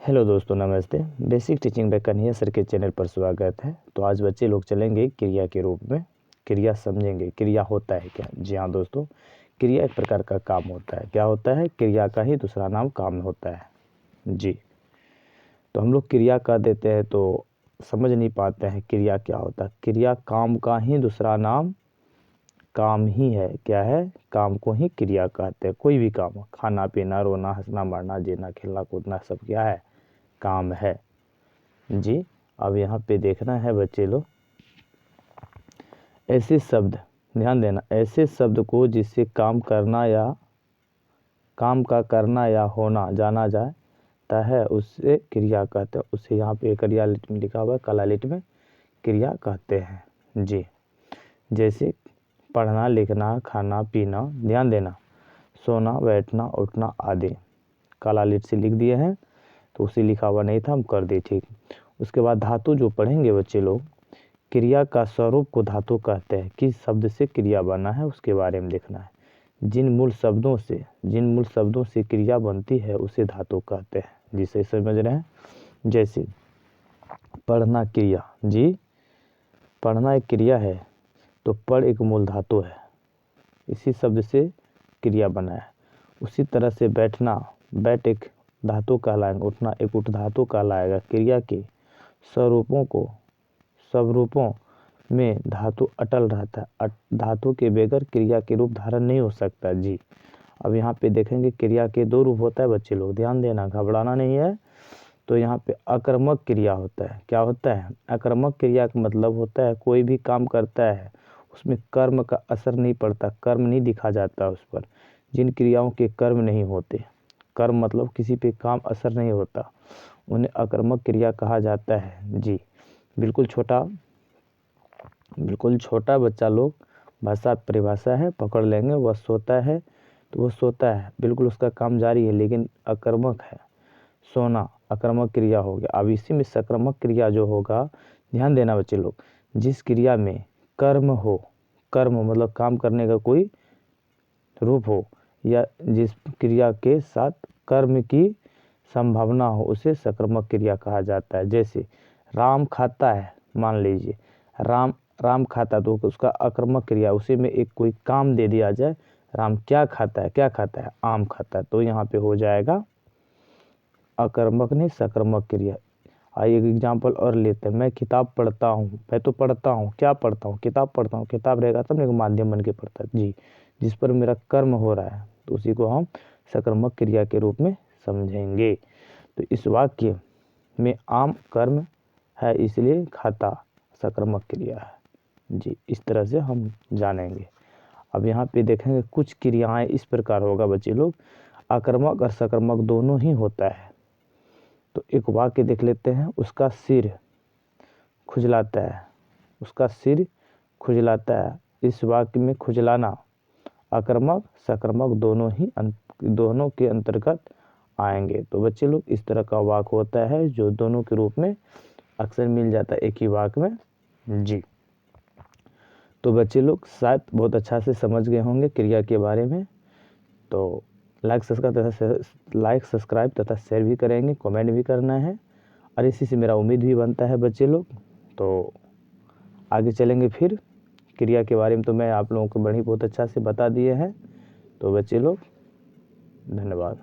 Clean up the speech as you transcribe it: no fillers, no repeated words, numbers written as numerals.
Hello दोस्तों, नमस्ते। Basic teaching bye Kanhaiya sir के चैनल पर स्वागत है। तो आज बच्चे लोग चलेंगे क्रिया के रूप में। क्रिया समझेंगे, क्रिया होता है क्या। जी हाँ दोस्तों, क्रिया एक प्रकार का काम होता है। क्या होता है? क्रिया का ही दूसरा नाम काम होता है। जी, तो हम लोग क्रिया कर देते हैं तो समझ नहीं पाते हैं क्रिया क्या होता है। क्रिया काम का ही दूसरा नाम काम ही है। क्या है? काम को ही क्रिया कहते हैं। कोई भी काम, खाना पीना, रोना, हंसना, मरना, जीना, खेलना कूदना, सब क्या है? काम है। जी, अब यहाँ पे देखना है बच्चे लोग, ऐसे शब्द ध्यान देना, ऐसे शब्द को जिससे काम करना या काम का करना या होना जाना जाता है उससे क्रिया कहते हैं। उसे यहाँ पे क्रिया लिट में लिखा हुआ है, काला लिट में, क्रिया कहते हैं। जी, जैसे पढ़ना, लिखना, खाना पीना, ध्यान देना, सोना, बैठना, उठना आदि काला लिट से लिख दिए हैं। तो उसे लिखा हुआ नहीं था, हम कर दिए। ठीक, उसके बाद धातु जो पढ़ेंगे बच्चे लोग, क्रिया का स्वरूप को धातु कहते हैं। किस शब्द से क्रिया बना है उसके बारे में देखना है। जिन मूल शब्दों से क्रिया बनती है उसे धातु कहते हैं। जिसे समझ रहे हैं, जैसे पढ़ना क्रिया। जी, पढ़ना एक क्रिया है, तो पढ़ एक मूल धातु है, इसी शब्द से क्रिया बना है। उसी तरह से बैठना, बैठ एक धातु कहलाएगा, उठना एक उठ धातु कहलाएगा। क्रिया के स्वरूपों में धातु अटल रहता है। धातु के बगैर क्रिया के रूप धारण नहीं हो सकता। जी, अब यहाँ पे देखेंगे क्रिया के दो रूप होता है बच्चे लोग, ध्यान देना, घबराना नहीं है। तो यहाँ पे आक्रामक क्रिया होता है। क्या होता है? आक्रामक क्रिया का मतलब होता है कोई भी काम करता है उसमें कर्म का असर नहीं पड़ता, कर्म नहीं दिखा जाता उस पर। जिन क्रियाओं के कर्म नहीं होते, कर्म मतलब किसी पे काम असर नहीं होता, उन्हें आक्रामक क्रिया कहा जाता है। जी, बिल्कुल छोटा बच्चा लोग भाषा परिभाषा है पकड़ लेंगे। वह सोता है तो वह सोता है, बिल्कुल उसका काम जारी है, लेकिन आक्रामक है। सोना आक्रामक क्रिया हो गया। अब इसी में सकारात्मक क्रिया जो होगा, ध्यान देना बच्चे लोग, जिस क्रिया में कर्म हो, कर्म मतलब काम करने का कोई रूप हो, या जिस क्रिया के साथ कर्म की संभावना हो, उसे सकारात्मक क्रिया कहा जाता है। जैसे राम खाता है, मान लीजिए राम खाता, तो उसका आक्रामक क्रिया, उसी में एक कोई काम दे दिया जाए, राम क्या खाता है? आम खाता है। तो यहाँ पे हो जाएगा आक्रामक नहीं सकारात्मक क्रिया। आइए एक एग्जाम्पल और लेते हैं। मैं किताब पढ़ता हूँ, मैं तो पढ़ता हूँ, क्या पढ़ता हूँ? किताब पढ़ता हूँ। किताब रहेगा तब एक माध्यम बन के पढ़ता है। जी, जिस पर मेरा कर्म हो रहा है तो उसी को हम सकारात्मक क्रिया के रूप में समझेंगे। तो इस वाक्य में आम कर्म है, इसलिए खाता सकारात्मक क्रिया है। जी, इस तरह से हम जानेंगे। अब यहाँ पे देखेंगे कुछ क्रियाएं इस प्रकार होगा बच्चे लोग, आक्रामक और सकारात्मक दोनों ही होता है। तो एक वाक्य देख लेते हैं, उसका सिर खुजलाता है, उसका सिर खुजलाता है। इस वाक्य में खुजलाना आक्रामक सकारात्मक दोनों के अंतर्गत आएंगे। तो बच्चे लोग इस तरह का वाक्य होता है जो दोनों के रूप में अक्सर मिल जाता है एक ही वाक्य में। जी, तो बच्चे लोग शायद बहुत अच्छा से समझ गए होंगे क्रिया के बारे में। तो लाइक सब्सक्राइब तथा शेयर भी करेंगे, कमेंट भी करना है, और इसी से मेरा उम्मीद भी बनता है बच्चे लोग। तो आगे चलेंगे फिर क्रिया के बारे में, तो मैं आप लोगों को बहुत अच्छा से बता दिए हैं। तो बच्चे लोग धन्यवाद।